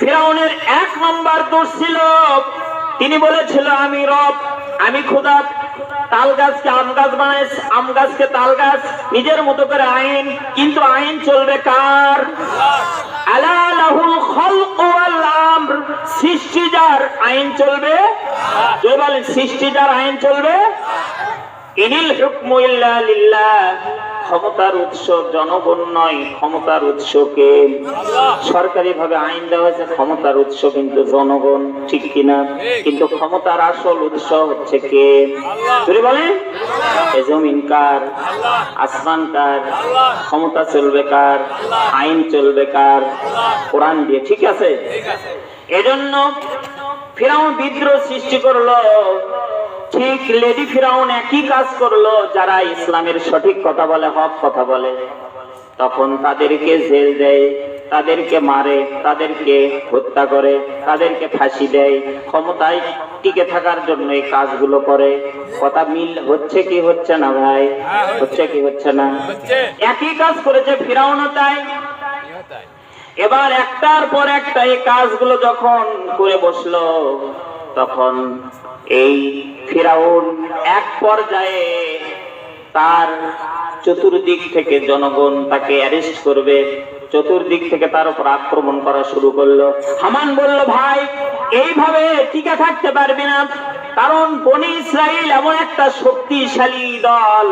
ফিরাউনের 1 নম্বর দোষ ছিল, তিনি বলেছিল আমি রব, আমি খোদা। তাল গাছকে আম গাছ বানাইছে, আম গাছকে তাল গাছ, নিজের মতো করে আইন। কিন্তু আইন চলবে কার? আলা লাহুল খালক ওয়াল আমর, সৃষ্টি যার, আইন চলবে। জয় বলেন, সৃষ্টি যার, আইন চলবে। ইনিল হুকমু ইল্লা লিল্লাহ, ক্ষমতার উৎস জনগণ নয়, ক্ষমতার উৎস কে? সরকারি ভাবে আইন দেওয়া হয়েছে, ক্ষমতার উৎস কিন্তু জনগণ, ঠিক কিনা? কিন্তু ক্ষমতার আসল উৎস হচ্ছে কে? তুমি বলেন, এ জমিন কার? আসমান কার? ক্ষমতা চলবে কার? আইন চলবে কার? কোরআন দিয়ে, ঠিক আছে? এজন্য ফিরাউন বিদ্রোহ সৃষ্টি করলো। ঠিক লেডি ফিরাউন একই কাজ করলো। যারা ইসলামের সঠিক কথা বলে, হক কথা বলে, তখন তাদেরকে জেল দেয়, তাদেরকে মারে, তাদেরকে হত্যা করে, তাদেরকে ফাঁসি দেয়। ক্ষমতায় টিকে থাকার জন্য এই কাজগুলো করে। কথা মিল হচ্ছে কি হচ্ছে না ভাই? হচ্ছে কি হচ্ছে না? একই কাজ করেছে ফিরাউনও তাই। এবার একটার পর একটা এই কাজগুলো যখন করে বসলো, তখন এই ফিরাউন এক পর্যায়ে তার চতুর্দিক থেকে জনগণ তাকে অ্যারেস্ট করবে, চতুর্দিক থেকে তার উপর আক্রমণ করা শুরু করলো। হামান বলল, ভাই এইভাবে টিকে থাকতে পারবি না, কারণ বনি ইসরাইল এমন একটা শক্তিশালী দল।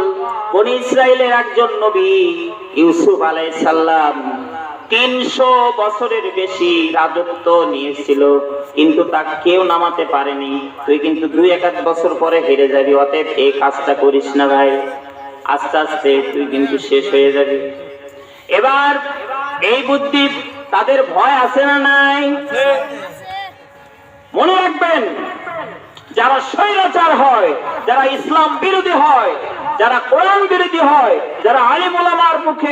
বনি ইসরাইলের একজন নবী ইউসুফ আলাইহিস সালাম 300 বছরের বেশি রাজত্ব নিয়েছিল, কিন্তু তাকে কেউ নামাতে পারেনি। তুই কিন্তু 2-1 বছর পরে হেরে যাবি, অতএব এই কাজটা করিস না ভাই, আস্তে আস্তে তুই কিন্তু শেষ হয়ে যাবি। এবার এই বুদ্ধি তাদের ভয় আছে না নাই? মনে রাখবেন, যারা স্বৈরাচার হয়, যারা ইসলাম বিরোধী হয়, যারা কোরআন বিরোধী হয়, যারা আলিম ওলামার মুখে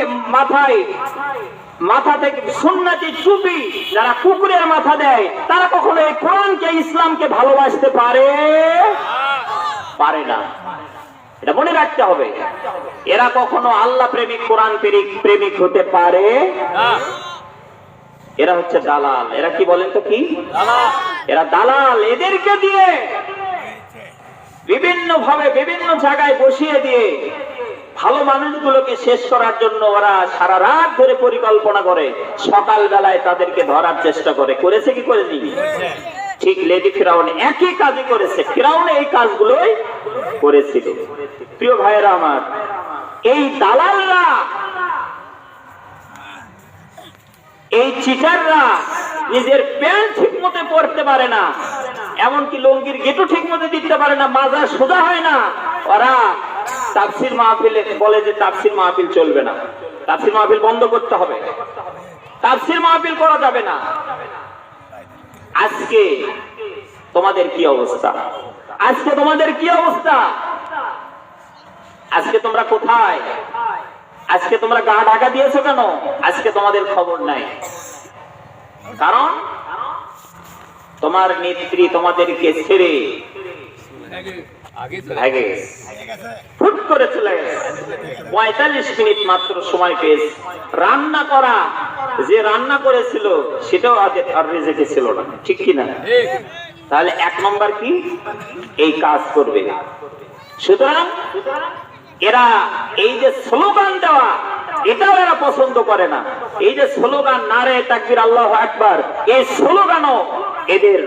মাথা থেকে সুন্নতি টুপি যারা কুকুরের মাথা দেয়, তারা কখনো এই কোরআনকে, ইসলামকে ভালোবাসতে পারে না। এটা মনে রাখতে হবে। এরা কখনো আল্লাহ প্রেমিক, কোরআন প্রেমিক হতে পারে না। এরা হচ্ছে দালাল। এরা কি বলেন তো? কি এরা দালাল। এদেরকে দিয়ে বিভিন্ন ভাবে বিভিন্ন জায়গায় বসিয়ে দিয়ে ভালো মানুষগুলোকে শেষ করার জন্য ওরা সারা রাত ধরে পরিকল্পনা করে, সকাল বেলায় তাদেরকে ধরার চেষ্টা করে। করেছে কি করেনি? ঠিক লেডি ফিরাউন একই কাজই করেছে। ফিরাউন এই কাজগুলোই করেছিল। প্রিয় ভাইয়েরা আমার, এই দালালরা, এই চিটাররা নিজের প্যান্ট ঠিক মতো পরতে পারে না, এমনকি লুঙ্গির গেটও ঠিক মতো দিতে পারে না, মাজা সোজা হয় না। ওরা তাফসীর মাহফিলে বলে যে তাফসীর মাহফিল চলবে না, তাফসীর মাহফিল বন্ধ করতে হবে, তাফসীর মাহফিল করা যাবে না। আজকে তোমাদের কি অবস্থা? আজকে তোমাদের কি অবস্থা? আজকে তোমরা কোথায়? আজকে তোমরা গা ঢাকা দিয়েছো কেন? আজকে তোমাদের খবর নাই। কারণ তোমার নেত্রী তোমাদেরকে ছেড়ে ফুট করে চলে গেছে। 45 মিনিট মাত্র সময় পেয়েছে। রান্না করা, যে রান্না করেছিল সেটাও আর রেজেকে ছিল না, ঠিক কিনা? তাহলে 1 নম্বর কি? এই কাজ করবে। সুতরাং এরা এই যে স্লোগান দেওয়া, এটাও এরা পছন্দ করে না। এই যে স্লোগান নারে তাকবীর আল্লাহু আকবার, এই স্লোগানও এদের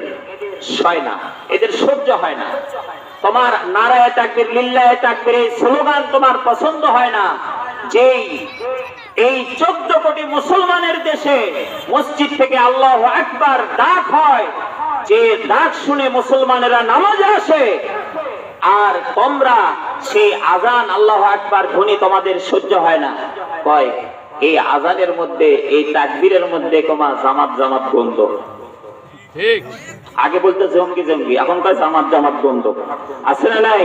সয় না, এদের সহ্য হয় না। তোমার নারায়ে তাকবীর, লিল্লাহে তাকবীর, এই স্লোগান তোমার পছন্দ হয় না। যেই এই 14 কোটি মুসলমানের দেশে মসজিদ থেকে আল্লাহু আকবার ডাক হয়, যে ডাক শুনে মুসলমানেরা নামাজে আসে, আর তোমরা সেই আজান আল্লাহু আকবার ধ্বনি তোমাদের সহ্য হয় না। কয় এই আজানের মধ্যে, এই তাকবীরের মধ্যে তোমার জামাত জামাত গন্ধ। ঠিক, আগে বলতে জঙ্গি জঙ্গি, এখন কয় জামাত জামাত গন্ধ। আছে না নাই?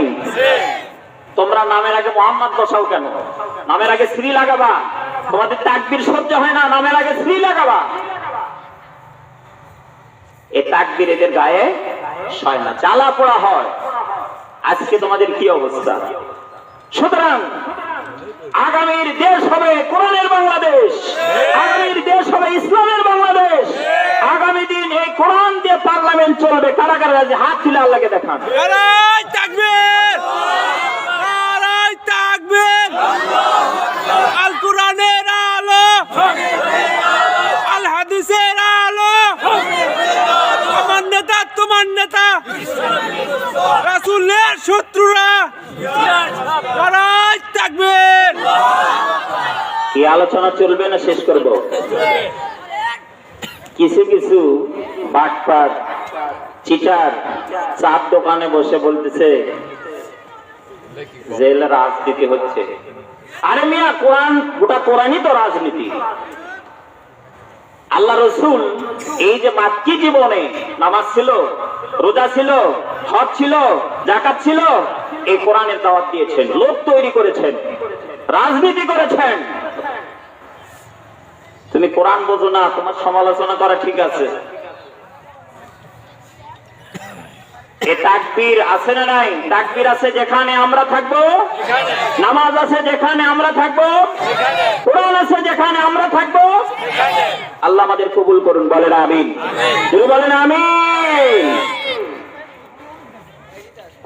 তোমরা নামের আগে মোহাম্মদ বসাও কেন? নামের আগে শ্রী লাগাবা। তোমাদের তাকবীর সহ্য হয় না, নামের আগে শ্রী লাগাবা। এই তাকবীর এদের গায়ে সয় না, জ্বালা পোড়া হয়। আজকে তোমাদের কি অবস্থা? সুতরাং আগামীর দেশ হবে কোরআনের বাংলাদেশ, আগামীর দেশ হবে ইসলামের বাংলাদেশ, আগামী দিন কোরআন দিয়ে পার্লামেন্ট চলবে। কারা কারা রাজি? হাত তুলে আল্লাহকে দেখান। নারায়ে তাকবীর, নারায়ে তাকবীর। আল কোরআনের আলো, আল হাদিসের আলো। আমার নেতা তোমার নেতা, রাসূলের শত্রুরা। নারায়ে তাকবীর। কি আলোচনা চলবে না শেষ করব? কিছু কিছু বাটপাট চিটার চার দোকানে বসে বলতেছে জেল রাজনীতি হচ্ছে। আরে মিয়া, কোরআন, গোটা কোরআনই তো রাজনীতি। আল্লাহ রসুল এই যে মাতৃ জীবনে নামাজ ছিল, রোজা ছিল, হজ ছিল, যাকাত ছিল, এই কোরআনের দাওয়াত দিয়েছেন, লোক তৈরি করেছেন, রাজনীতি করেছেন। তুমি কোরআন বোঝো না, তোমার সমালোচনা করা ঠিক আছে। এ তাকবীর আছে না নাই? তাকবীর আছে যেখানে আমরা থাকবো, নামাজ আছে যেখানে আমরা থাকবো, কোরআন আছে যেখানে আমরা থাকবো। আল্লাহ আমাদের কবুল করুন, বলেন আমিন। যদি বলেন আমিন।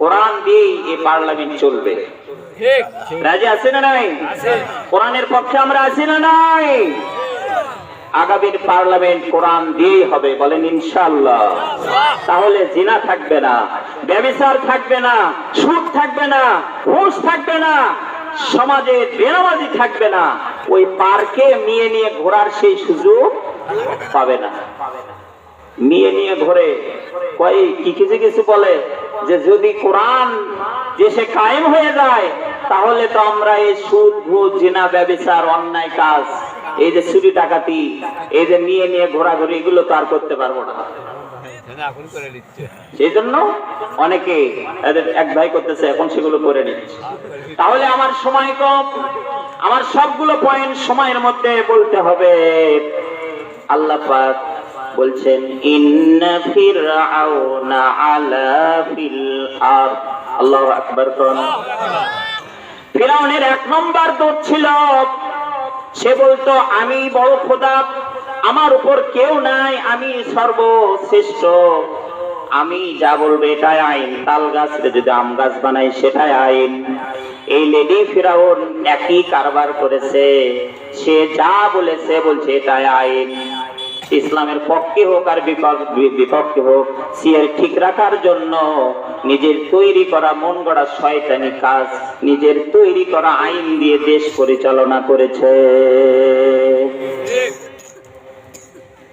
কোরআন দিয়ে এই পার্লামেন্ট চলবে। রাজি আছে না নাই? কোরআনের পক্ষে আমরা আছি না নাই? আগামীর পার্লামেন্ট কোরআন দিয়েই হবে, বলেন ইনশাআল্লাহ। তাহলে জিনা থাকবে না, ব্যভিচার থাকবে না, সুদ থাকবে না, ঘুষ থাকবে না, সমাজে বেনামাজি থাকবে না। ওই পার্কে মেয়ে নিয়ে ঘোরার সেই সুযোগ পাবে না। মেয়ে নিয়ে ঘোরে কয় কি কিছু কিছু বলে যে যদি কোরআন দেশে কায়েম হয়ে যায় তাহলে তো আমরা এই সুদ ঘুষ জিনা ব্যভিচার অন্যায় কাজ, এই যে চুরি ডাকাতি, এই যে নিয়ে নিয়ে ঘোরাঘুরি, এগুলো তো আর করতে পারবো না। সেই জন্য অনেকে এদের এক ভাই করতেছে, এখন সেগুলো করে নিচ্ছে। তাহলে আমার সময় কম, আমার সবগুলো পয়েন্ট সময়ের মধ্যে বলতে হবে। আল্লাহ পাক বলছেন ইন্না ফিরআউনা আলা ফিল আরদ। আল্লাহু আকবার। কোন ফিরআউনের এক নম্বর দোষ ছিল, সে বলতো আমি বড় খোদা, আমার উপর কেউ নাই, আমি সর্বশ্রেষ্ঠ, আমি যা বলবো এটাই আইন। তাল গাছকে যদি আম গাছ বানাই সেটাই আইন। এই লেডি ফিরাউন একই কারবার করেছে, সে যা বলেছে বলছে এটাই আইন। ইসলামের পক্ষে হোক আর বিপক্ষে হোক, সিয়ের ঠিক রাখার জন্য নিজের তৈরি করা মন গড়া শয়তানি কাজ, নিজের তৈরি করা আইন দিয়ে দেশ পরিচালনা করেছে।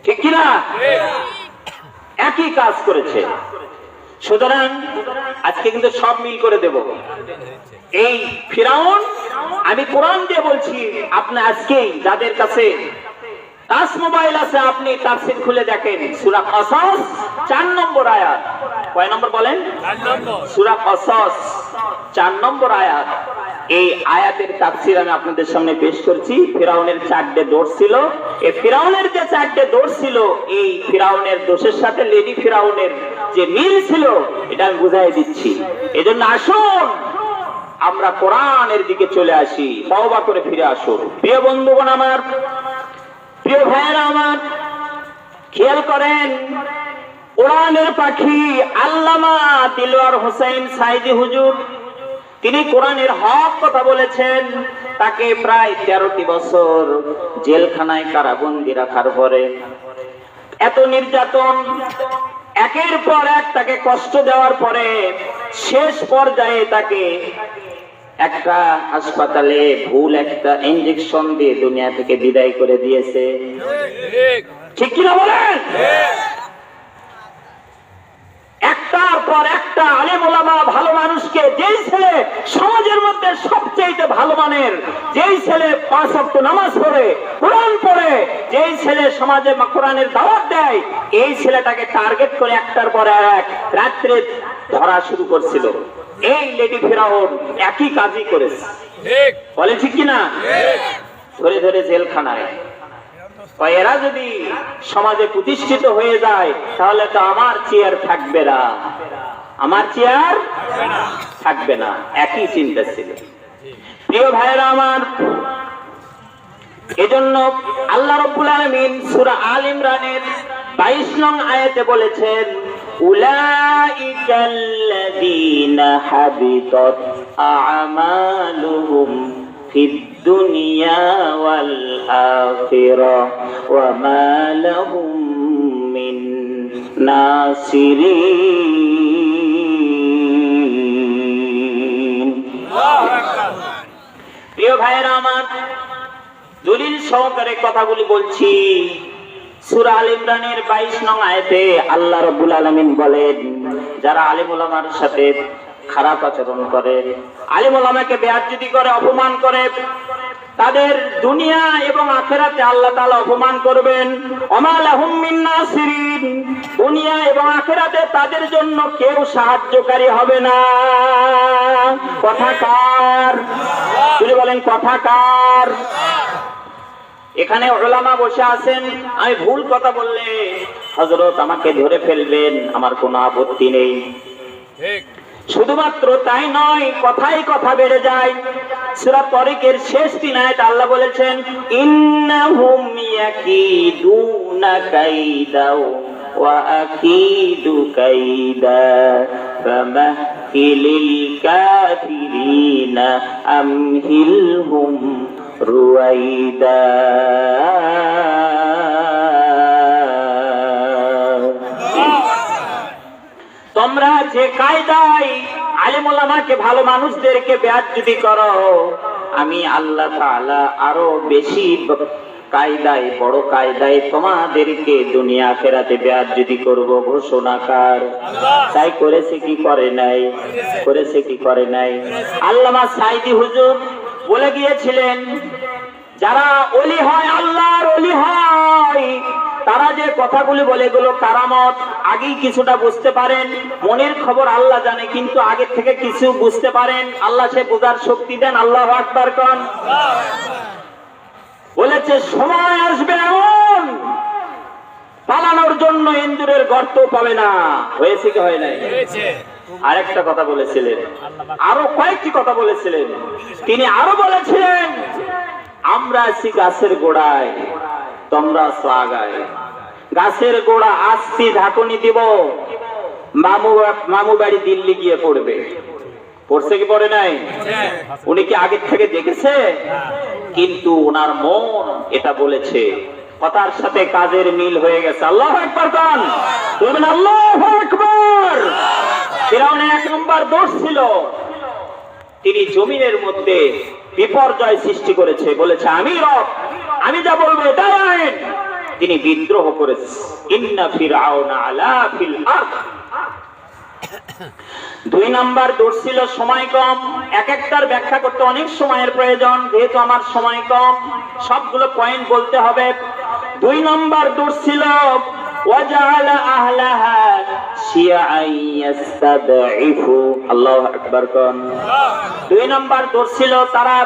ঠিক কিনা? একই কাজ করেছে। সুতরাং আজকে কিন্তু সব মিল করে দেব। এই ফিরাউন, আমি কোরআন দিয়ে বলছি, আপনি আজকেই যাদের কাছে টাচ মোবাইল আছে আপনি তাফসীর খুলে দেখেন, সূরা কসস 4 নম্বর আয়াত। কয় নম্বর বলেন? 4 নম্বর। সূরা কসস 4 নম্বর আয়াত। এই আয়াতের তাফসীর আমি আপনাদের সামনে পেশ করছি। ফিরাউনের 4টে দোষ ছিল। এই ফিরাউনের যে 4টে দোষ ছিল, এই ফিরাউনের দোষের সাথে লেডি ফিরাউনের যে মিল ছিল, এটা আমি বুঝাই দিচ্ছি। এজন্য আসুন আমরা কোরআনের দিকে চলে আসি, তওবা করে ফিরে আসুন। প্রিয় বন্ধুগণ আমার, প্রিয় ভাইয়েরা আমার, খেয়াল করেন, কোরআনের পাখি আল্লামা দিলওয়ার হোসেন সাইদি হুজুর, তিনি কোরআনের হক কথা বলেছেন। তাকে প্রায় 13টি বছর জেলখানায় কারাবন্দী রাখার পরে এত নির্যাতন, একের পর এক তাকে কষ্ট দেওয়ার পরে শেষ পর্যায়ে তাকে একটা হাসপাতালে ভুল একটা ইনজেকশন দিয়ে দুনিয়া থেকে বিদায় করে দিয়েছে। ঠিক কিনা বলেন? একটার পর একটা আলেম ওলামা ভালো মানুষকে, যেই ছেলে সমাজের মধ্যে সবচেয়ে ভালো মানের, যেই ছেলে 5 ওয়াক্ত নামাজ পড়ে, কোরআন পড়ে, যেই ছেলে সমাজে কোরআনের দাওয়াত দেয়, এই ছেলেটাকে টার্গেট করে একটার পর এক রাত্রে ধরা শুরু করছিল। এই লেডি ফিরাউন একই কাজই করেছে। বলে ঠিক কিনা? ধরে ধরে জেলখানায়। এরা যদি সমাজে প্রতিষ্ঠিত হয়ে যায় তাহলে তো আমার চেয়ার থাকবে না, আমার চেয়ার থাকবে না। একই চিন্তা ছিল। প্রিয় ভাইয়েরা আমার, এজন্য আল্লাহ রাব্বুল আলামিন সূরা আল ইমরানের 22 নং আয়াতে বলেছেন উলাইকাল্লাযীনা হাবিতাত আ'মালুহুম ফিদ দুনিয়া ওয়াল আখিরাহ ওয়া মা লাহুম মিন নাসিরিন। প্রিয় ভাইরা আমার, দলিল সহকারে কথাগুলি বলছি। সূরা আল ইমরানের 22 নং আয়াতে আল্লাহ রাব্বুল আলামিন বলেন, যারা আলেম ওলামার সাথে খারাপ আচরণ করে, আলেম ওলামাকে বেয়াজ্জতি করে, অপমান করে, তাদের দুনিয়া এবং আখিরাতে আল্লাহ তাআলা অপমান করবেন। ওমা লাহুম মিন নাসিরিন, দুনিয়া এবং আখিরাতে তাদের জন্য কেউ সাহায্যকারী হবে না। কথা কার? তিনি বলেন কথা কার? এখানে উলামা বসে আছেন, আমি ভুল কথা বললে হযরত আমাকে ধরে ফেলবেন, আমার কোনো আপত্তি নেই। শুধুমাত্র তাই নয়, কথাই কথা বেড়ে যায়। সূরা তারিকের শেষ 3 আয়াত আল্লাহ বলেছেন ইন্নাহুম ইয়াকিদুনা কাইদা ওয়া আকিদু কাইদা ফামাহিলিল কাফিরিনা আমহিলহুম রুয়াইদা। তোমরা যে কায়দায় আলেম ওলামাকে, ভালো মানুষদেরকে বেয়াজ্জতি করো, আমি আল্লাহ তাআলা আরো বেশি কায়দায়, বড় কায়দায় তোমাদেরকে দুনিয়া আখিরাতে বেয়াজ্জতি করব ঘোষণাকার। তাই করেছে কি করে নাই? করেছে কি করে নাই? আল্লামা সাঈদী হুজুর বলে গিয়েছিলেন, যারা ওলি হয়, আল্লাহর ওলি হয়, তারা যে কথাগুলি বলে, এগুলো কারামত। আগেই কিছুটা বুঝতে পারেন, মনের খবর আল্লাহ জানে, কিন্তু আগে থেকে কিছু বুঝতে পারেন, আল্লাহ সে বোঝার শক্তি দেন। আল্লাহু আকবার কোন। বলেছে সময় আসবে এমন, পালানোর জন্য ইন্দুরের গর্ত পাবে না। হয়েছে কি হয় নাই? আরেকটা কথা বলেছিলেন, আরো কয়েকটি কথা বলেছিলেন। তিনি আরো বলেছিলেন, আমরা আছি গাছের গোড়ায়, তোমরা আছো আগায়। গাছের গোড়া আসছি, ঢাকুনি দিব, মামু বাড়ি দিল্লি গিয়ে পড়বে। পড়ছে কি পড়ে নাই? উনি কি আগে থেকে দেখেছে? কিন্তু ওনার মন এটা বলেছে, কথার সাথে কাজের মিল হয়ে গেছে। আল্লাহু আকবার কোন। বলবেন আল্লাহু আকবার। ফিরআউনের 1 নম্বর দোষ ছিল, তিনি জমিনের মধ্যে বিপর্যয় সৃষ্টি করেছে, বলেছে আমি রব, আমি যা বলবো এটাই আইন। তিনি বিদ্রোহ করেছে। ইন্না ফিরআউনা আলা ফিল আরদ। 2 নম্বর দোষ ছিল সময় কম। এক একটার ব্যাখ্যা করতে অনেক সময়ের প্রয়োজন, যেহেতু আমার সময় কম, সবগুলো পয়েন্ট বলতে হবে। 2 নম্বর দোষ ছিল ওয়াজআলা আহলাহা শিয়াআন ইয়াস্তাদঈফু। আল্লাহু আকবার কোন। 2 নম্বর দোষ ছিল তারা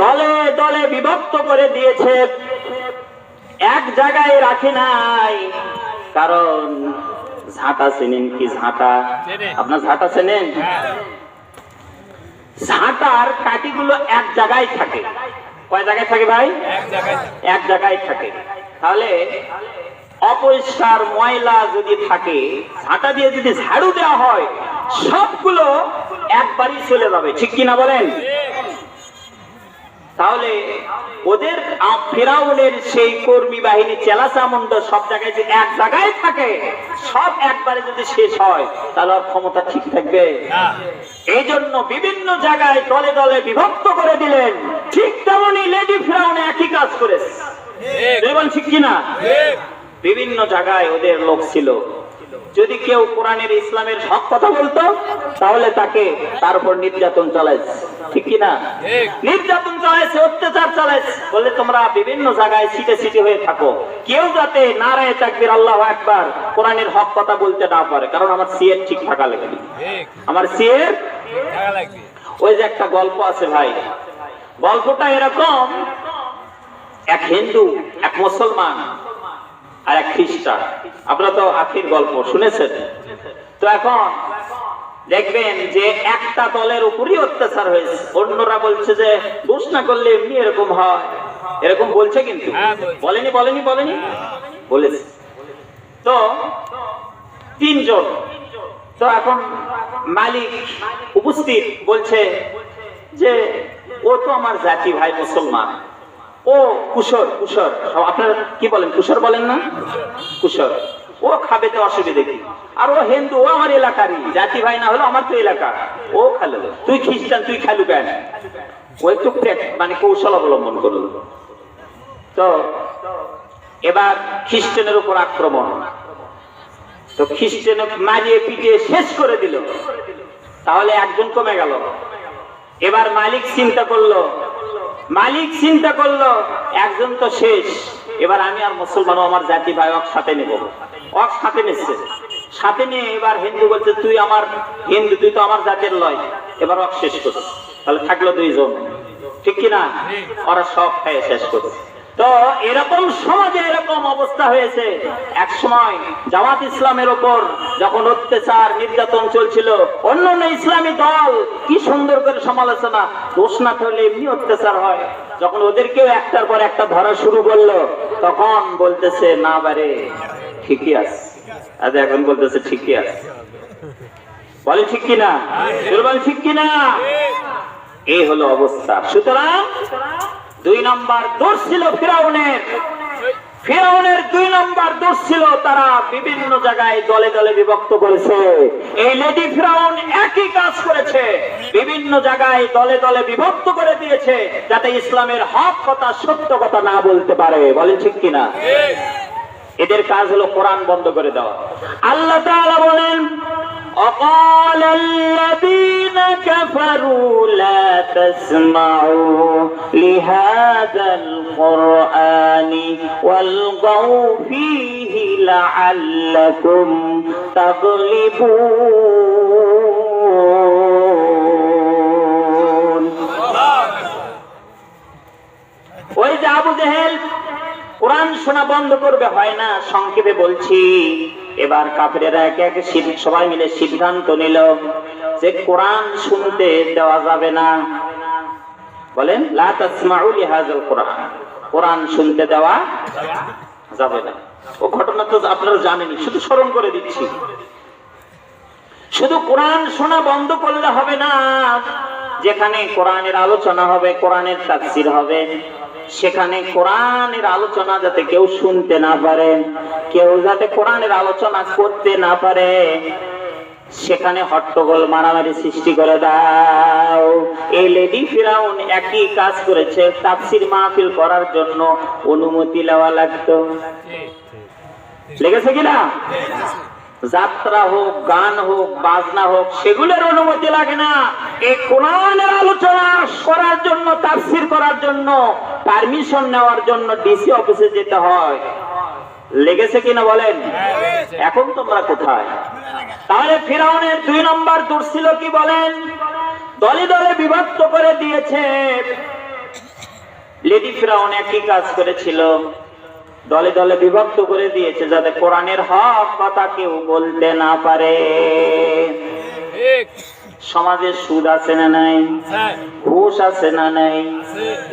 দলে দলে বিভক্ত করে দিয়েছে, এক জায়গায় রাখে নাই। কারণ ঝাঁটা চেনেন কি? ঝাঁটা আপনার ঝাঁটা চেনেন? ঝাঁটার কাঠিগুলো এক জায়গায় থাকে। কয় জায়গায় থাকে ভাই? এক জায়গায় থাকে। তাহলে অপরিষ্কার ময়লা যদি থাকে, ঝাঁটা দিয়ে যদি ঝাড়ু দেওয়া হয়, সবগুলো একবারই চলে যাবে। ঠিক কিনা বলেন? তাহলে ওদের ফিরআউনের সেই কর্মী বাহিনী, চেলাচামুন্ড সব জায়গায় যে এক জায়গায় থাকে, সব একবারে যদি শেষ হয়, তাহলে আর ক্ষমতা ঠিক থাকবে না। এই জন্য বিভিন্ন জায়গায় দলে দলে বিভক্ত করে দিলেন। ঠিক তেমনই লেডি ফিরআউন একই কাজ করেছে। ঠিক কিনা? বিভিন্ন জায়গায় ওদের লোক ছিল। যদি কেউ কোরআনের ইসলামের হক কথা বলতো, তাহলে তাকে তার উপর নির্যাতন চালাইছে। ঠিক কিনা? নির্যাতন চালাইছে, অত্যাচার চালাইছে। বলে তোমরা বিভিন্ন জায়গায় সিটে সিটে হয়ে থাকো, কেউ যাতে নারায়ে তাকবীর আল্লাহু আকবার কোরআনের হক কথা বলতে না পারে। কারণ আমার সিএর ঠিক থাকা লাগবে, আমার সিএর থাকা লাগবে। ওই যে একটা গল্প আছে ভাই, গল্পটা এরকম, এক হিন্দু, এক মুসলমান আর এক খ্রিস্টান। আপনারা তো আখির গল্প শুনেছেন। তো এখন দেখবেন যে একটা দলের উপরই অত্যাচার হয়েছে, অন্যরা বলছে যে দোষ না করলে এমনি এরকম হয়, এরকম বলছে। কিন্তু বলেনি বলেছে। তো তিনজন, তো এখন মালিক উপস্থিত, বলছে যে ও তো আমার জাতি ভাই মুসলমান, ও কুশর, কুশর আপনারা কি বলেন, কুশর বলেন না, কুশর, ও খাবে তো অসুবিধে কি, আর ও হিন্দু, ও আমার এলাকারই জাতি ভাই, না হলো আমার তো এলাকা, ও খালো, তুই খ্রিস্টান তুই খালু কেন, ও একটু মানে কৌশল অবলম্বন করলো। তো এবার খ্রিস্টানের উপর আক্রমণ, তো খ্রিস্টান মারিয়ে পিটিয়ে শেষ করে দিল, তাহলে একজন কমে গেল। এবার মালিক চিন্তা করলো একজন তো শেষ, এবার আমি আর মুসলমান আমার জাতি ভাই অক সাথে নেব, অক সাথে নিচ্ছে, সাথে নিয়ে এবার হিন্দু বলছে তুই আমার হিন্দু, তুই তো আমার জাতের লয়, এবার অক শেষ করো, তাহলে থাকলো দুইজন, ঠিক কিনা, ওরা সব খায় শেষ করে। তো এরকম সমাজে এরকম অবস্থা হয়েছে। এক সময় জামাত ইসলামের ওপর যখন অত্যাচার নির্যাতন চলছিল, অন্যান্য ইসলামী দল কি সুন্দর করে সমালোচনা, দোষ না থাকলে এমনি অত্যাচার হয়, যখন ওদেরকেও একটার পর একটা ধরা শুরু করলো, তখন বলতেছে না বারে ঠিকই আছে, আচ্ছা এখন বলতেছে ঠিকই আছে, বলে ঠিক কিনা, বলে ঠিক কিনা, এই হলো অবস্থা। সুতরাং 2 নম্বর দোষ ছিল ফিরাউনের, ফিরাউনের 2 নম্বর দোষ ছিল তারা বিভিন্ন জায়গায় দলে দলে বিভক্ত করেছে। এই লেডি ফিরাউন একই কাজ করেছে, বিভিন্ন জায়গায় দলে দলে বিভক্ত করে দিয়েছে, যাতে ইসলামের হক কথা সত্য কথা না বলতে পারে, বলেন ঠিক কিনা। এদের কাজ হলো কোরআন বন্ধ করে দেওয়া। আল্লাহ তাআলা বলেন وقال الذين كفروا لا تسمعوا لهذا القرآن والغوا فيه لعلكم تغلبون। ওই যে আবু জেহেল কোরআন শোনা বন্ধ করবে, হয় না, সংক্ষেপে বলছি। এবার কাফেরেরা একে একে সবাই মিলে সিদ্ধান্ত নিল যে কোরআন শুনতে দেওয়া যাবে না, বলেন লা তাসমাউ লিহাযাল কোরআন, কোরআন শুনতে দেওয়া যাবে না। ও ঘটনা তো আপনারা জানেনই, শুধু স্মরণ করে দিচ্ছি। শুধু কোরআন শোনা বন্ধ করলে হবে না, যেখানে কোরআনের আলোচনা হবে, কোরআনের তাফসীর হবে, সেখানে কোরআনের আলোচনা যাতে কেউ শুনতে না পারে, কেউ যাতে কোরআনের আলোচনা করতে না পারে, সেখানে হট্টগোল মারামারি সৃষ্টি করে দাও। এই লেডি ফিরাউন একই কাজ করেছে, তাফসীর মাহফিল করার জন্য অনুমতি নেওয়া লাগতো, লেগেছে কিনা, যাত্রা হোক, গান হোক, বাজনা হোক, সেগুলোর অনুমতি লাগে না। এই কোরআনের আলোচনা করার জন্য, তাফসীর করার জন্য পারমিশন নেওয়ার জন্য ডিসি অফিসে যেতে হয়, লেগেছে কিনা বলেন। এখন তোমরা কোথায়? তাহলে ফিরাউনের 2 নম্বর দোষ ছিল কি বলেন, দলে দলে বিভক্ত করে দিয়েছে। লেডি ফিরাউন একই কাজ করেছিল, দলে দলে বিভক্ত করে দিয়েছে, যাতে কোরআনের হক কথা কেউ বলতে না পারে। সমাজে সুদ আছে না নাই, ঘুষ আছে না নাই,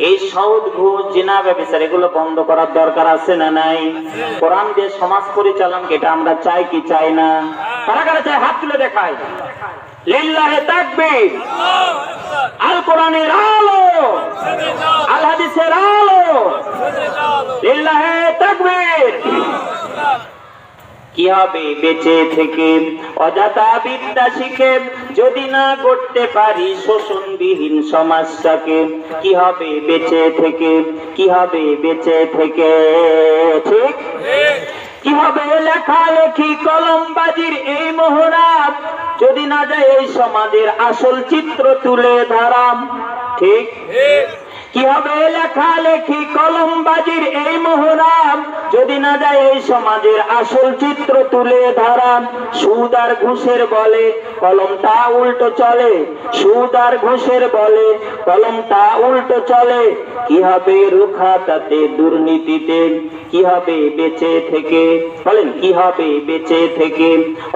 এই সুদ ঘুষ জিনা ব্যভিচার এগুলো বন্ধ করার দরকার আছে না নাই। কোরআন দিয়ে সমাজ পরিচালন, এটা আমরা চাই কি চাই না? কারা কারা চাই হাত তুলে দেখায়। লিল্লাহে তাকবীর, আল কোরআনের আলো, আল হাদিসের আলো, লিল্লাহে তাকবীর। কি হবে বেঁচে থেকে অযথা বিদ্যা শিখে, যদি না করতে পারি শোষণবিহীন সমাজটাকে? কি হবে বেঁচে থেকে, কি হবে বেঁচে থেকে, ঠিক কি হবে লেখালেখি কলমবাজির এই মোহরাত, যদি না যায় এই সমাজের আসল চিত্র তুলে ধরাম, ঠিক কি হবে লেখালেখি কলমবাজির এই মোহরাম, যদি না যায় এই সমাজের আসল চিত্র তুলে ধরাম। সুদ আর ঘুষের বলে কলমটা উল্টো চলে, সুদ আর ঘুষের বলে কলমটা উল্টো চলে। কি হবে রুখা তাতে দুর্নীতিতে, কি হবে বেঁচে থেকে, বলেন কি হবে বেঁচে থেকে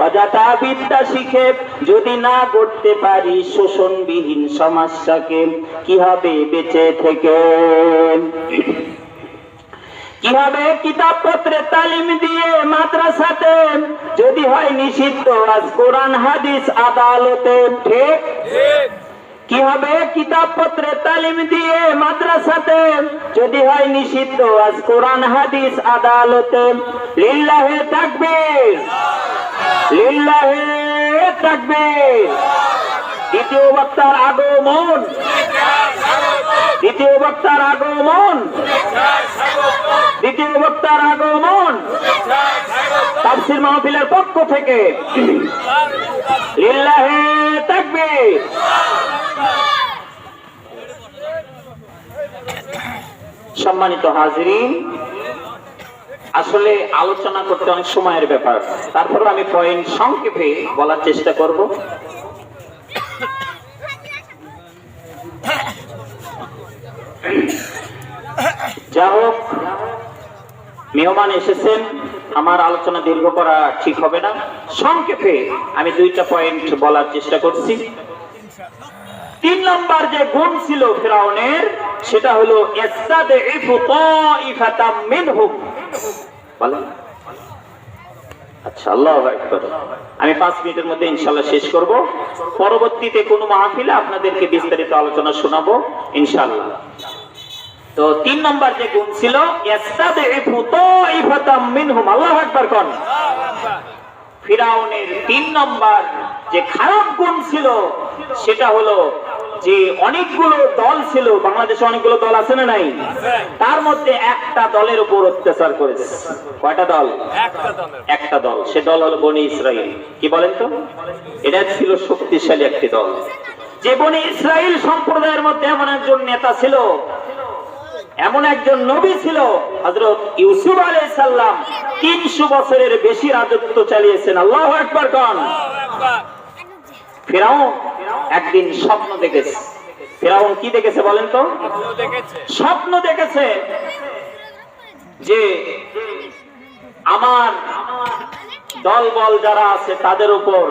অযথা বিদ্যা শিখে, যদি না করতে পারি শোষণবিহীন সমাজটাকে? কি হবে বেঁচে থেকে? কিভাবে কিতাবপত্রে তালিম দিয়ে মাদ্রাসাতে যদি হয় নিষিদ্ধ আজ কোরআন হাদিস আদালতে, ঠিক? কিভাবে কিতাবপত্রে তালিম দিয়ে মাদ্রাসাতে যদি হয় নিষিদ্ধ আজ কোরআন হাদিস আদালতে। লিল্লাহে তাকবীর, লিল্লাহে তাকবীর। দ্বিতীয় বক্তার আগমন, দ্বিতীয় বক্তার আগমন, দ্বিতীয় বক্তার আগমন তাফসীর মাহফিলের পক্ষ থেকে লিল্লাহে তাকবীর। সম্মানিত হাজিরিন, আসলে আলোচনা করতে অনেক সময়ের ব্যাপার, তারপর আমি পয়েন্ট সংক্ষেপে বলার চেষ্টা করব। যা হোক, মেহমান এসেছেন, আমার আলোচনা দীর্ঘ করা ঠিক হবে না, সংক্ষেপে আমি দুইটা পয়েন্ট বলার চেষ্টা করছি। 3 নম্বর যে গুণ ছিল ফিরাউনের, সেটা হলো ইস্তাদঈফু তাইফাতাম মিনহুম। বলেন আচ্ছা, আল্লাহু আকবার। আমি 5 মিনিটের মধ্যে ইনশাআল্লাহ শেষ করব। পরবর্তীতে কোন মাহফিলে আপনাদেরকে বিস্তারিত আলোচনা শোনাবো ইনশাআল্লাহ। তো 3 নম্বর যে গুণ ছিল ইস্তাদঈফু তাইফাতাম মিনহুম। আল্লাহু আকবার কোন। ফিরাউনের 3 নম্বর যে খারাপ গুণ ছিল সেটা হলো যে অনেকগুলো দল ছিল, বাংলাদেশে অনেকগুলো দল আছে না নাই? তার মধ্যে একটা দলের উপর অত্যাচার করেছে। কয়টা দল? একটা দল। সে দল হলো বনি ইসরাইল। কি বলেন তো? এটা ছিল শক্তিশালী একটি দল। যে বনি ইসরাইল সম্প্রদায়ের মধ্যে এমন একজন নেতা ছিল, এমন একজন নবী ছিল, হযরত ইউসুফ আলাইহিস সালাম 300 বছরের বেশি রাজত্ব চালিয়েছেন। আল্লাহু আকবার কোন। ফিরাউন একদিন স্বপ্ন দেখেছে। ফিরাউন কি দেখেছে বলেন তো? স্বপ্ন দেখেছে যে আমার দলবল যারা আছে তাদের উপর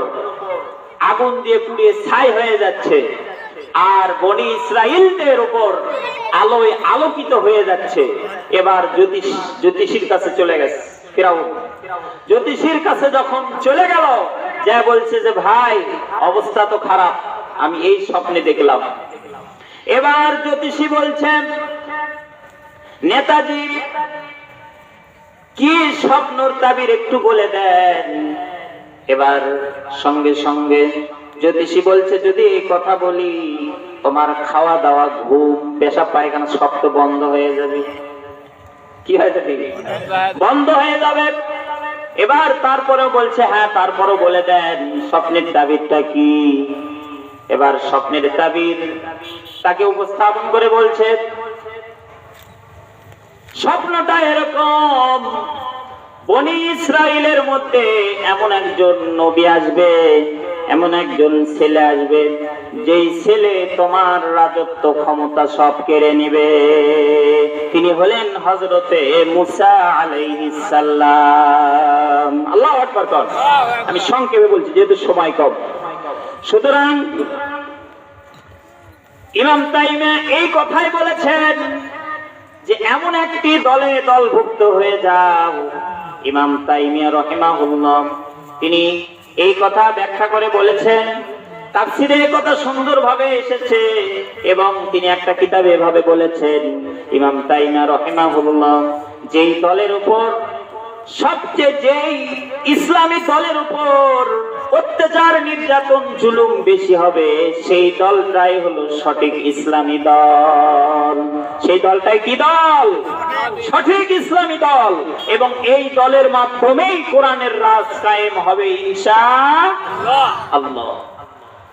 আগুন দিয়ে পুড়িয়ে ছাই হয়ে যাচ্ছে, আর বনি ইসরাইলদের উপর আলোয় আলোকিত হয়ে যাচ্ছে। এবার জ্যোতিষীর কাছে চলে গেছে ফিরাউন। জ্যোতিষীর কাছে যখন চলে গেল, যা বলছে যে ভাই অবস্থা তো খারাপ, আমি এই স্বপ্নে দেখলাম। এবার জ্যোতিষী বলছেন, নেতাজি কি স্বপ্নর তাবির একটু বলে দেন। এবার সঙ্গে সঙ্গে জ্যোতিষী বলছে, যদি এই কথা বলি তোমার খাওয়া দাওয়া, ঘুম, পেশাব পায়খানা সব তো বন্ধ হয়ে যাবে। কি হয়ে যাবে? বন্ধ হয়ে যাবে। এবার তারপরেও বলছে, হ্যাঁ তারপরও বলে দেন স্বপ্নের তাবিরটা কি। এবার স্বপ্নের তাবির তাকে উপস্থাপন করে বলছে, স্বপ্নটা এরকম, বনি ইসরাইলের মধ্যে এমন একজন নবী আসবে, এমন একজন ছেলে আসবে, যেই ছেলে তোমার রাজত্ব ক্ষমতা সব কেড়ে নিবে। তিনি হলেন হযরতে মুসা আলাইহিস সালাম। আল্লাহু আকবার কোন। আমি সংক্ষেপে বলছি যেহেতু সময় কম। সুতরাং ইমাম তাইমে এই কথাই বলেছেন যে এমন একটি দলে দলভুক্ত হয়ে যাও। ইমাম তাইমিয়া রাহিমাহুল্লাহ তিনি এই কথা ব্যাখ্যা করে বলেছেন, তাফসীরে এই কথা সুন্দরভাবে এসেছে এবং তিনি একটা কিতাবে এভাবে বলেছেন, ইমাম তাইমিয়া রাহিমাহুল্লাহ যেই দলের উপর সবচেয়ে যেই ইসলামী দলের উপর অত্যাচার, নির্যাতন, জুলুম বেশি হবে, সেই দলটাই হলো সঠিক ইসলামী দল। সেই দলটাই কি দল? সঠিক ইসলামী দল। এবং এই দলের মাধ্যমেই কোরআনের রাজ কায়েম হবে ইনশাআল্লাহ।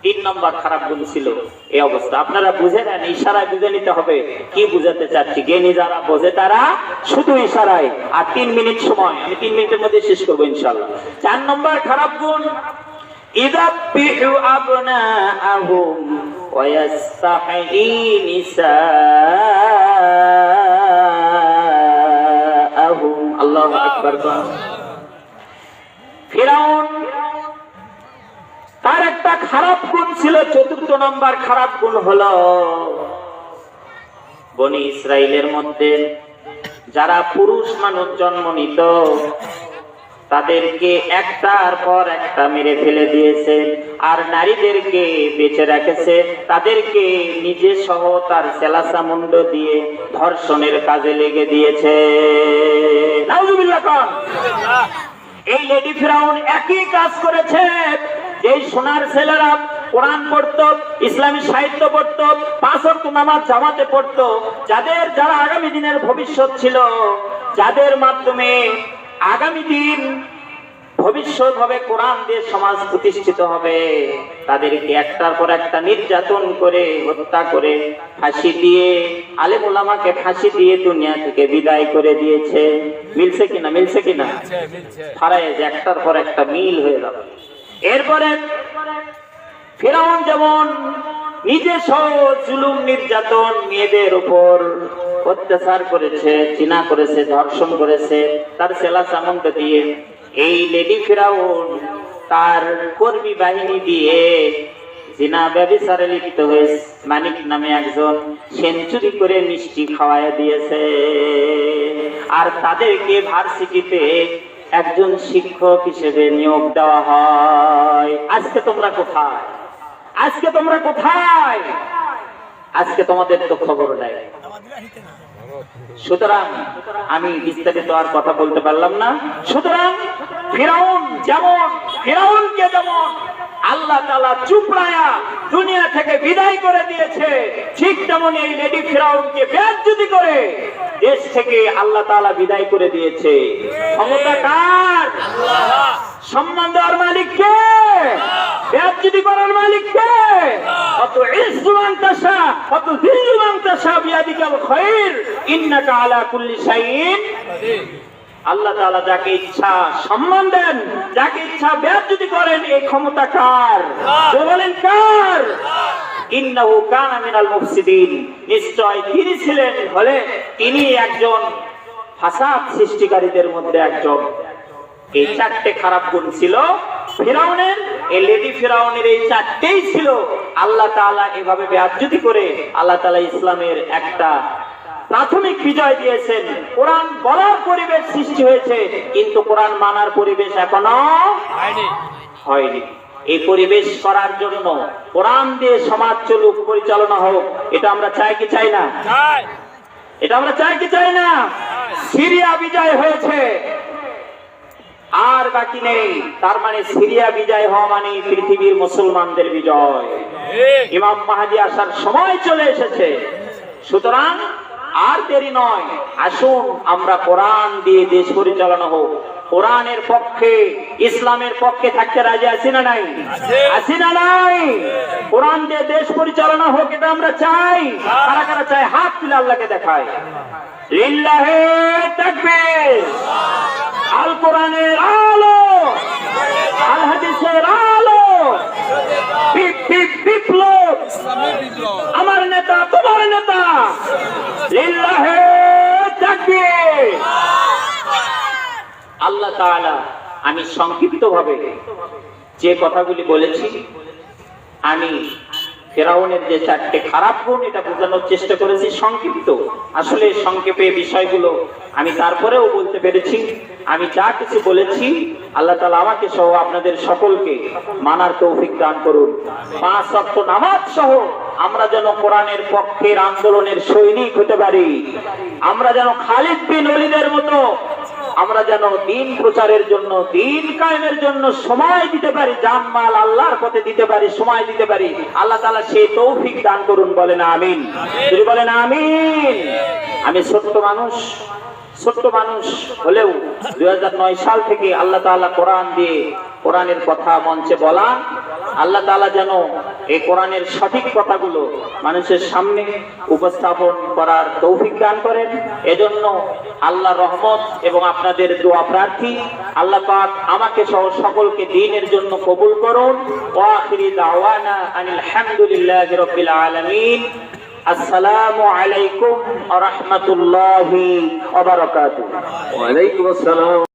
3 নম্বর খারাপ গুণ ছিল এই অবস্থা। আপনারা বুঝে নেন, ইশারায় বুঝে নিতে হবে কি বুঝাতে চাচ্ছি। জ্ঞানী যারা বোঝে তারা শুধু ইশারায়। আর 3 মিনিট সময়, আমি 3 মিনিটের মধ্যে শেষ করবো ইনশাআল্লাহ। 4 নম্বর খারাপ গুণ, ইযাববিহু আবনাআহুম ওয়া ইয়াস্তাহয়ী নিসাআহুম। আল্লাহু আকবার। ফিরাউন তার একটা খারাপ গুণ ছিল। 4 নম্বর খারাপ গুণ হলো, বনি ইসরাইলের মধ্যে যারা পুরুষ মানুষ জন্ম নিত তাদেরকে একটার পর একটা মেরে ফেলে দিয়েছে, আর নারীদেরকে বেঁচে রেখেছে, তাদেরকে নিজে সহ তার সেলাসা মুন্ড দিয়ে ধর্ষণের কাজে লেগে দিয়েছে। নাউজুবিল্লাহ খান। এই লেডি ফিরাউন একই কাজ করেছে। এই সোনার ছেলেরা কোরআন পড়তো, ইসলামী সাহিত্য পড়তো, 5 ওয়াক্ত নামাজ জামাতে পড়তো, যারা আগামী দিনের ভবিষ্যৎ ছিল, যাদের মাধ্যমে আগামী দিন ভবিষ্যৎ হবে, কোরআন দিয়ে সমাজ প্রতিষ্ঠিত হবে, তাদেরকে একটার পর একটা নির্যাতন করে হত্যা করে ফাঁসি দিয়ে, আলেম ওলামাকে ফাঁসি দিয়ে দুনিয়া থেকে বিদায় করে দিয়েছে। মিলছে কিনা? মিলছে কিনা? ফারায়েজ একটার পর একটা মিল হয়ে যাবে। এরপরে ফিরাউন যেমন নিজে সহ জুলুম নির্যাতন মেয়েদের উপর অত্যাচার করেছে, জিনা করেছে, ধর্ষণ করেছে তার সেলা সামন্ত দিয়ে, এই লেডি ফিরাউন তার কর্মী বাহিনী দিয়ে জিনা ব্যভিচারে লিপ্ত হয়েছে। মানিক নামে একজন সেঞ্চুরি করে মিষ্টি খাওয়ায় দিয়েছে, আর তাদেরকে ভার্সিটিতে একজন শিক্ষক হিসেবে নিয়োগ দেওয়া হয়। আজকে তোমরা কোথায়? আজকে তোমরা কোথায়? আজকে তোমাদের তো খবর নাই। সুতরাং আমি বিস্তারিত আর কথা বলতে পারলাম না। সুতরাং ফিরাউনকে যেমন আল্লাহ তাআলা চুপড়ায়া দুনিয়া থেকে বিদায় করে দিয়েছে, ঠিক তেমন এই লেডি ফিরাউনকে বেইজ্জতি করে দেশ থেকে আল্লাহ তাআলা বিদায় করে দিয়েছে। ক্ষমতা কার? আল্লাহ। সম্মান দেওয়ার মালিক কে? বেইজ্জতি করার মালিক কে? কত ইজ্জু মান তাশা কত যিল্লু মান তাশা বিয়াদিকাল খায়র ইন্নাকা আলা কুল্লি শাইইন কাদির। আল্লাহ তাআলা যাকে ইচ্ছা সম্মান দেন, যাকে ইচ্ছা বেইজ্জতি করেন। এই ক্ষমতা কার? বলেন কার? ইন্নাহু কানা মিনাল মুফসিদিন। নিশ্চয় তিনি ছিলেন তিনি একজন ফাসাদ সৃষ্টিকারীদের মধ্যে একজন। এই 4টে খারাপ গুণ ছিল ফিরাউনের। এই লেডি ফিরাউনের এই 4টেই ছিল। আল্লাহ তাআলা এভাবে বেইজ্জতি করে আল্লাহ তাআলা ইসলামের একটা প্রাথমিক বিজয় দিয়েছেন। কোরআন বলার পরিবেশ সৃষ্টি হয়েছে, কিন্তু কোরআন মানার পরিবেশ এখনো হয়নি। এই পরিবেশ করার জন্য কোরআন দিয়ে সমাজ চলুক, পরিচালনা হোক, এটা আমরা চাই কি চাই না? এটা আমরা চাই কি চাই না? সিরিয়া বিজয় হয়েছে, আর বাকি নেই। তার মানে সিরিয়া বিজয় হওয়া মানে পৃথিবীর মুসলমানদের বিজয়। ইমাম মাহদী আসার সময় চলে এসেছে। সুতরাং আর দেরি নয়, আসুন আমরা কোরআন দিয়ে দেশ পরিচালনা হোক। কোরআনের পক্ষে, ইসলামের পক্ষে থাকতে রাজি আছি না নাই? আছি না নাই? কোরআন দিয়ে দেশ পরিচালনা হোক, এটা আমরা চাই। কারা কারা চাই? হাত তুলে আল্লাহকে দেখায়। লিল্লাহে তাকবীর। আল কোরআনের আলো, আল হাদিসের আলো, বিপ্লব, আমার নেতা তোমার নেতা। লিল্লাহে তাকবীর। আল্লাহ তাআলা, আমি সংক্ষিপ্তভাবে যে কথাগুলি বলেছি, আমি ফিরাউনের যে 4টে খারাপ গুণ এটা বোঝানোর চেষ্টা করেছি সংক্ষিপ্ত। আসলে সংক্ষেপে বিষয়গুলো আমি তারপরেও বলতে পেরেছি। আমি যা কিছু বলেছি আল্লাহ তাআলা আমাকে সহ আপনাদের সকলকে মানার তৌফিক দান করুন। 5 ওয়াক্ত নামাজ সহ আমরা যেন কোরআনের পক্ষের আন্দোলনের সৈনিক হতে পারি। আমরা যেন খালিদ বিন ওলীদের মতো আমরা যেন দিন প্রচারের জন্য, দিন কায়েমের জন্য সময় দিতে পারি, জানমাল আল্লাহর পথে দিতে পারি, সময় দিতে পারি। আল্লাহ তাআলা সেই তৌফিক দান করুন। বলেন আমিন। যদি বলেন আমিন। আমি ছোট্ট মানুষ হলেও 2009 সাল থেকে আল্লাহ তাআলা কোরআন দিয়ে কোরআনের কথা মঞ্চে বলা, আল্লাহ তাআলা যেন এই কোরআনের সঠিক কথাগুলো মানুষের সামনে উপস্থাপন করার তৌফিক দান করেন। এজন্য আল্লাহর রহমত এবং আপনাদের দোয়া প্রার্থী। আল্লাহ পাক আমাকে সহ সকলকে দ্বীনের জন্য কবুল করুন। ওয়া আখিরি দাওয়ানা আনিল হামদুলিল্লাহি রাব্বিল আলামিন। আসসালামু আলাইকুম ওয়া রাহমাতুল্লাহি ওয়া বারাকাতুহু। ওয়া আলাইকুম আসসালাম।